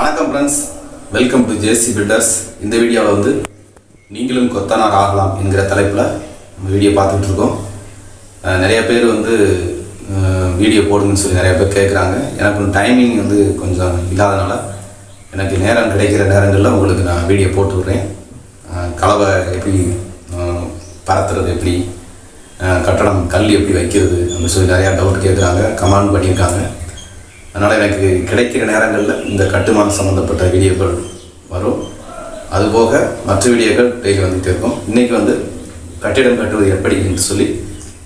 வணக்கம் friends, welcome to JC builders. இந்த வீடியோவில் வந்து நீங்களும் கொத்தனார் ஆகலாம் என்கிற தலைப்பில் நம்ம வீடியோ பார்த்துட்டு இருக்கோம். நிறைய பேர் வந்து வீடியோ போடுங்கன்னு சொல்லி நிறைய பேர் கேட்குறாங்க. எனக்கு டைமிங் வந்து கொஞ்சம் இல்லாதனால எனக்கு நேரம் கிடைக்கிற நேரங்களில் உங்களுக்கு நான் வீடியோ போட்டு விட்றேன். கலவை எப்படி பரத்துறது, எப்படி கட்டடம் கல் எப்படி வைக்கிறது அப்படின்னு சொல்லி நிறையா டவுட் கேட்குறாங்க, கமெண்ட் பண்ணியிருக்காங்க. அதனால் எனக்கு கிடைக்கிற நேரங்களில் இந்த கட்டுமானம் சம்மந்தப்பட்ட வீடியோக்கள் வரும். அதுபோக மற்ற வீடியோக்கள் டெய்லி வந்துகிட்டே இருக்கும். இன்றைக்கி வந்து கட்டிடம் கட்டுவது எப்படி என்று சொல்லி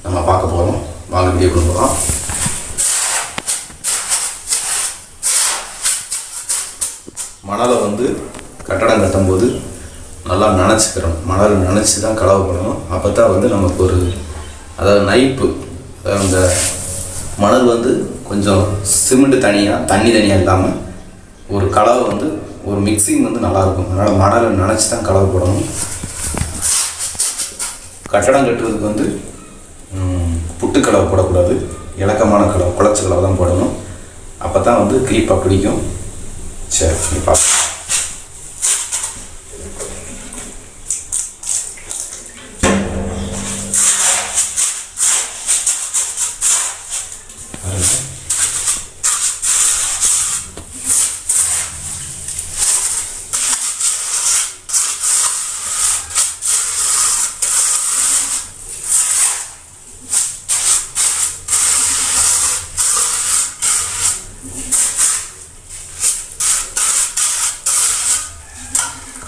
நம்ம பார்க்க போகிறோம். வாங்க வீடியோ கொண்டு போகிறோம். மணலை வந்து கட்டடம் கட்டும்போது நல்லா நனைச்சிக்கிறோம். மணல் நனைச்சி தான் கலவை பண்ணணும். அப்போ தான் வந்து நமக்கு ஒரு அதாவது நைப்பு, அந்த மணல் வந்து கொஞ்சம் சிமெண்ட் தனியாக தண்ணி தனியாக இல்லாமல் ஒரு கலவை வந்து ஒரு மிக்சிங் வந்து நல்லாயிருக்கும். அதனால் மணலை நனைச்சி தான் கலவை போடணும். கட்டடம் கட்டுறதுக்கு வந்து புட்டு கலவை போடக்கூடாது, இலக்கமான கலவை, குழச்சி கலவை தான் போடணும். அப்போ தான் வந்து க்ரீப்பாக பிடிக்கும். சரி, நீ பார்ப்போம்.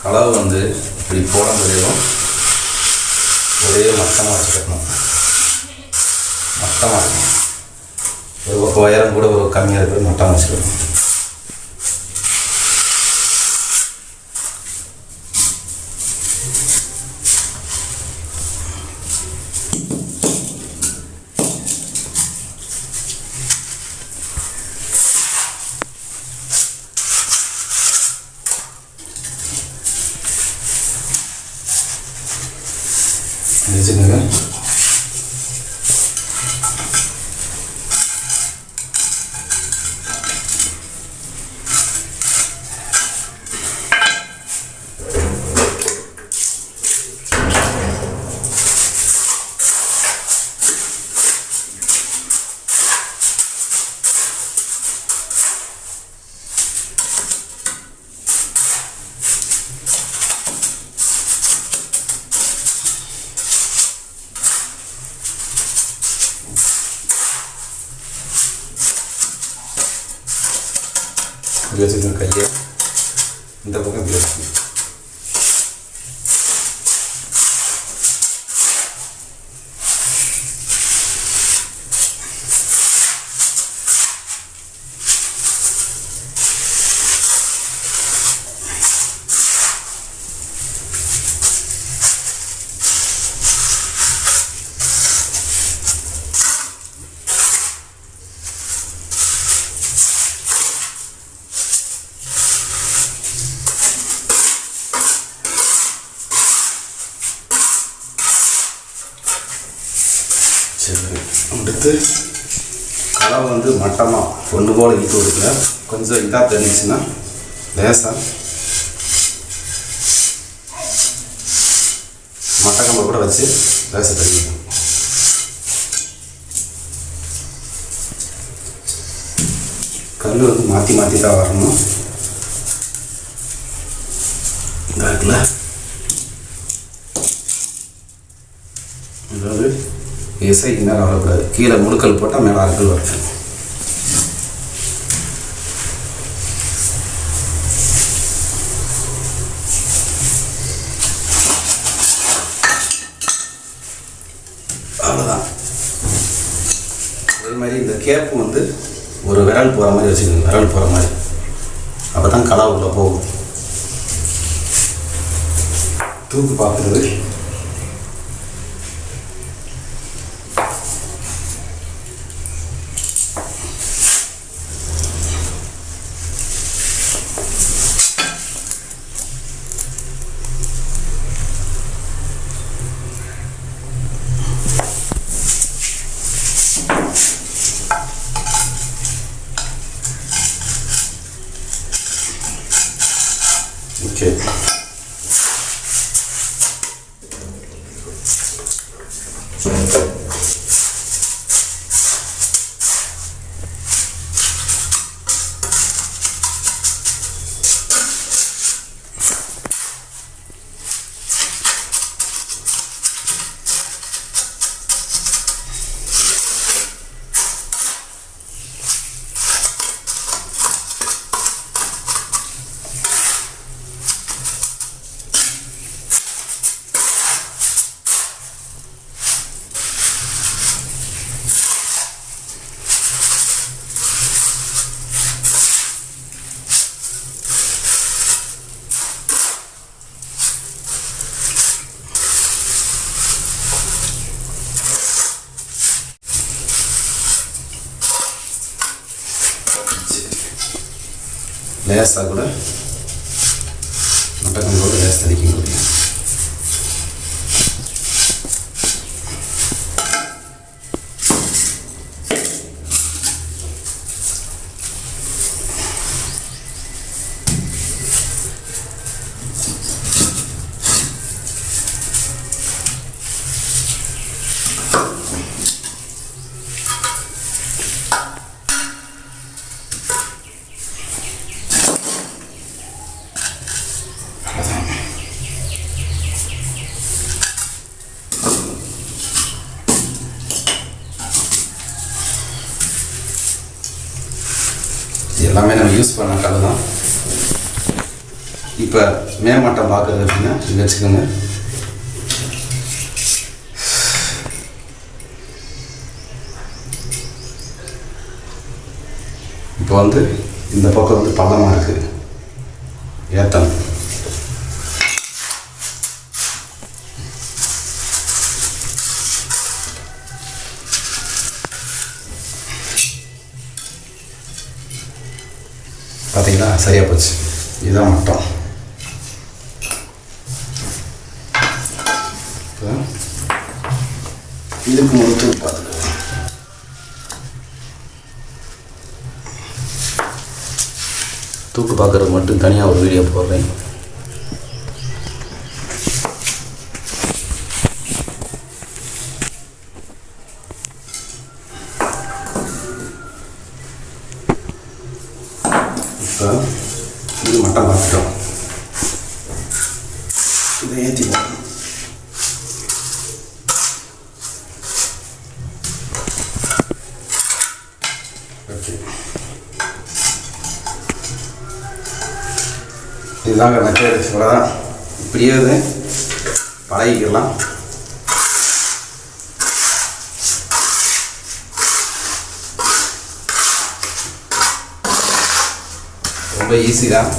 கலவை வந்து இப்படி போட முடியும். ஒரே மட்டமாக வச்சுக்கணும். மட்டமாக இருக்கும். ஒரு உயரம் கூட ஒரு கம்மியாக இருக்கிறது மட்டமாக வச்சுக்கணும். வச்சுக்கோங்க. வச்சுக்கோங்க. கையை இந்த பக்கம் இப்படி வச்சுக்கோங்க. அடுத்து கலவை வந்து மட்டமாக ஒன்று போல் இழுத்து கொடுக்கல, கொஞ்சம் இதாக தெரிஞ்சிச்சுன்னா லேசாக மட்டக்கம்பை கூட வச்சு லேசாக தெரிஞ்சுக்கணும். கல் வந்து மாற்றி மாற்றி தான் வரணும். இந்த இருக்குல்ல, அதாவது இசைக்கு மேலே வரக்கூடாது. கீழே முழுக்கல் போட்டால் மேலே அரைக்கல் வரணும். அவ்வளோதான். அதே மாதிரி இந்த கேப்பு வந்து ஒரு விரல் போகிற மாதிரி வச்சுக்கோங்க. விரல் போகிற மாதிரி, அப்போ தான் கலவை உள்ள போகும். தூக்கு பார்க்குறது ஓகே. லேசாக கூட மட்டக்கம்போடு லேஸ் தடிக்கும் கூடிய எல்லாமே நம்ம யூஸ் பண்ண கலை தான். இப்போ மேமட்டம் பார்க்குறது அப்படின்னா இது வச்சுக்கோங்க. இப்போ வந்து இந்த பக்கம் வந்து பள்ளமாக இருக்குது, ஏத்தம். பார்த்தீங்களா, சரியாக போச்சு. இதுதான் மட்டம். இதுக்கு முதல் தூக்கு பார்த்துக்கலாம். தூக்கு பார்க்குறது மட்டும் தனியாக ஒரு வீடியோ போடுறேன். இப்போ இது மட்டம் பார்த்துட்டோம். இதை ஏற்றிப்போம். ஓகே, இதுதாங்க மெத்தேடு. இவ்வளோதான். இப்படியே இது பழகிக்கலாம். ரொம்ப ஈஸி தான்.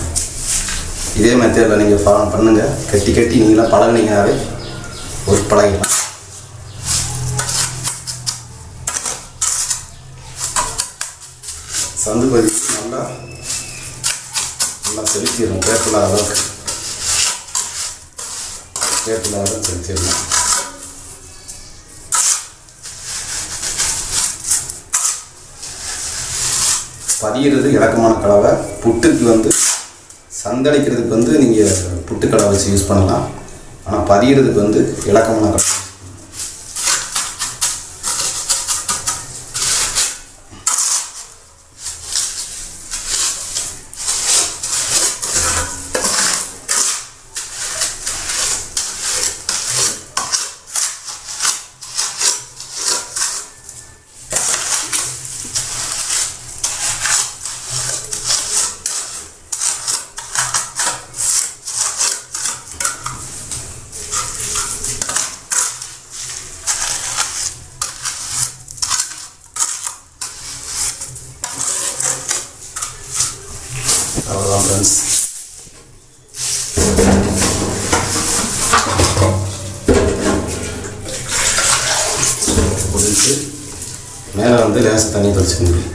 இதே மெத்தேடில் நீங்கள் ஃபாலோ பண்ணுங்கள். கட்டி கட்டி நீங்களாம் பழகுனீங்கனாவே ஒரு பழகிக்கலாம். சந்து பதி நல்லா நல்லா செலுத்திடணும். கேப்பில்லாத அளவுக்கு செலுத்திடணும். பதிகிறது இலக்கமான கலவை. புட்டுக்கு வந்து சந்தடிக்கிறதுக்கு வந்து நீங்கள் புட்டுக்கடவை வச்சு யூஸ் பண்ணலாம். ஆனால் பதிகிறதுக்கு வந்து இலக்கமான கலவை. அவ்வளோதான் ஃப்ரெண்ட்ஸ். முடிச்சு மேலே வந்து லேசாக தண்ணி தெளிச்சுக்க முடியும்.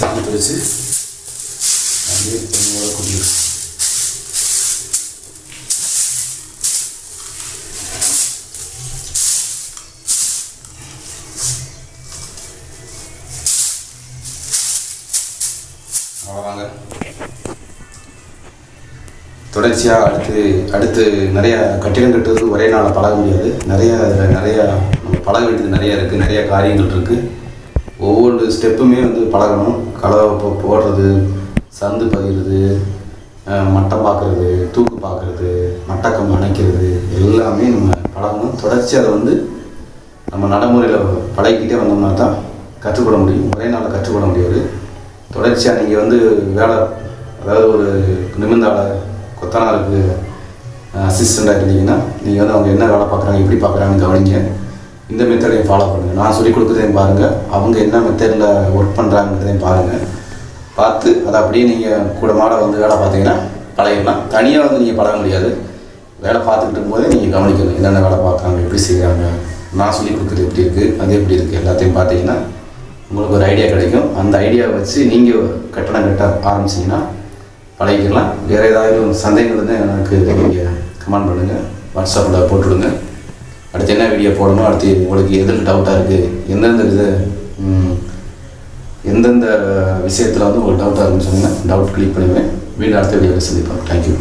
தண்ணி தெளிச்சு அப்படியே தண்ணியோட குடிக்கும். அவ்வளோதாங்க. தொடர்ச்சியாக அடுத்து நிறையா கட்டிடம் கட்டுறது ஒரே நாளில் பழக முடியாது. அதில் நிறையா நம்ம பழக வேண்டியது நிறையா இருக்குது, நிறையா காரியங்கள் இருக்குது. ஒவ்வொரு ஸ்டெப்புமே வந்து பழகணும். கலவை போடுறது, சந்து பதிகிறது, மட்டம் பார்க்குறது, தூக்கு பார்க்குறது, மட்டக்கம் அணைக்கிறது எல்லாமே நம்ம பழகணும். தொடர்ச்சி அதை வந்து நம்ம நடைமுறையில் பழகிக்கிட்டே வந்தோம்னா தான் கற்றுக்கொள்ள முடியும். ஒரே நாளில் கற்றுக்கொள்ள முடியாது. தொடர்ச்சியாக நீங்கள் வந்து வேலை, அதாவது ஒரு நிமிந்தாளர் கொத்தனாருக்கு அசிஸ்டண்ட்டாக இருந்தீங்கன்னா நீங்கள் வந்து அவங்க என்ன வேலை பார்க்குறாங்க, எப்படி பார்க்குறாங்கன்னு கவனிங்க. இந்த மெத்தடையும் ஃபாலோ பண்ணுங்கள். நான் சொல்லிக் கொடுக்குறதையும் பாருங்கள், அவங்க என்ன மெத்தடில் ஒர்க் பண்ணுறாங்கன்றதையும் பாருங்கள். பார்த்து அதை அப்படியே நீங்கள் கூட மாட வந்து வேலை பார்த்தீங்கன்னா பழகிடலாம். தனியாக வந்து நீங்கள் பழக முடியாது. வேலை பார்த்துக்கிட்டு இருக்கும்போதே நீங்கள் கவனிக்கணும், என்னென்ன வேலை பார்க்குறாங்க, எப்படி செய்கிறாங்க, நான் சொல்லிக் கொடுக்குறது எப்படி இருக்குது, அது எப்படி இருக்குது, எல்லாத்தையும் பார்த்தீங்கன்னா உங்களுக்கு ஒரு ஐடியா கிடைக்கும். அந்த ஐடியாவை வச்சு நீங்கள் கட்டடம் கட்ட ஆரம்பிச்சிங்கன்னா பழகிக்கலாம். வேறு ஏதாவது சந்தேகங்கள் இருந்தால் எனக்கு நீங்கள் கமெண்ட் பண்ணுங்கள், வாட்ஸ்அப்பில் போட்டுவிடுங்க. அடுத்து என்ன வீடியோ போடணும், அடுத்து உங்களுக்கு எதுக்கு டவுட்டாக இருக்குது, எந்தெந்த விஷயத்தில் வந்து உங்களுக்கு டவுட்டாக இருக்குன்னு சொன்னீங்கன்னா டவுட் கிளிக் பண்ணுவேன். வீடியோ அடுத்த வீடியோவில் சந்திப்போம். தேங்க்யூ.